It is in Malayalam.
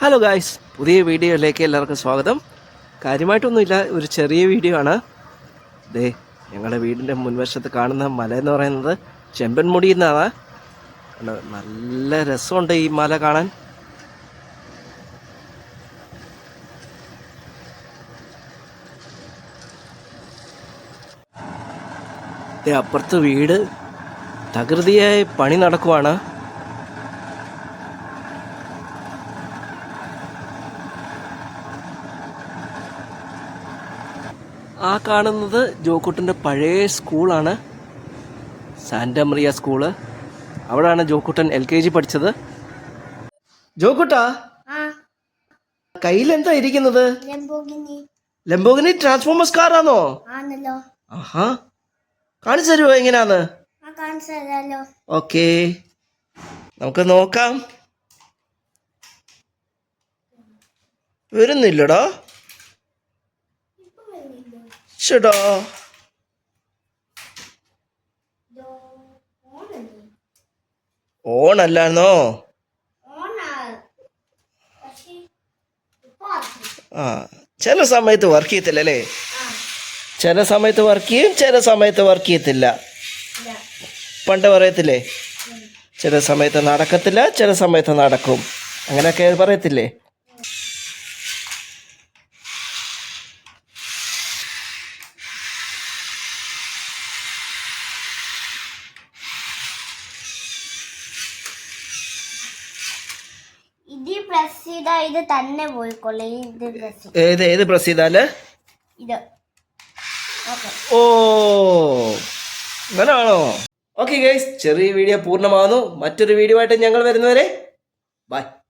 ഹലോ ഗായ്സ്, പുതിയ വീഡിയോയിലേക്ക് എല്ലാവർക്കും സ്വാഗതം. കാര്യമായിട്ടൊന്നുമില്ല, ഒരു ചെറിയ വീഡിയോ ആണ്. ദേ ഞങ്ങളുടെ വീടിൻ്റെ മുൻവശത്ത് കാണുന്ന മല എന്ന് പറയുന്നത് ചെമ്പൻമുടി എന്നാണ്. നല്ല രസമുണ്ട് ഈ മല കാണാൻ. അപ്പുറത്ത് വീട് തകൃതിയായി പണി നടക്കുവാണ്. ആ കാണുന്നത് ജോക്കുട്ടൻ്റെ പഴയ സ്കൂളാണ്, സാന്റമറിയ സ്കൂള്. അവിടെയാണ് ജോക്കുട്ടൻ LKG പഠിച്ചത്. ജോക്കുട്ടാ, കയ്യിലെന്താ ഇരിക്കുന്നത്? Lamborghini transformers കാറാണോ? ആഹാ, കാണിച്ചു തരുമോ എങ്ങനെയാന്ന്? ഓക്കേ, നമുക്ക് നോക്കാം. വരുന്നില്ലടാ. ചേട്ടാ, ഓണല്ലാന്നോ? ചില സമയത്ത് വർക്ക് ചെയ്യത്തില്ല അല്ലേ? ചില സമയത്ത് വർക്ക് ചെയ്യും, ചില സമയത്ത് വർക്ക് ചെയ്യത്തില്ല. പണ്ട് പറയത്തില്ലേ, ചില സമയത്ത് നടക്കത്തില്ല, ചില സമയത്ത് നടക്കും, അങ്ങനെയൊക്കെ പറയത്തില്ലേ? ഇത് തന്നെ പോയിക്കൊള്ളേ. ഏത് പ്രസ് ചെയ്താല്? ഓ, അങ്ങനാണോ? ഓക്കെ ഗൈസ്, ചെറിയ വീഡിയോ പൂർണ്ണമാകുന്നു. മറ്റൊരു വീഡിയോ ആയിട്ട് ഞങ്ങൾ വരുന്നവരെ ബൈ.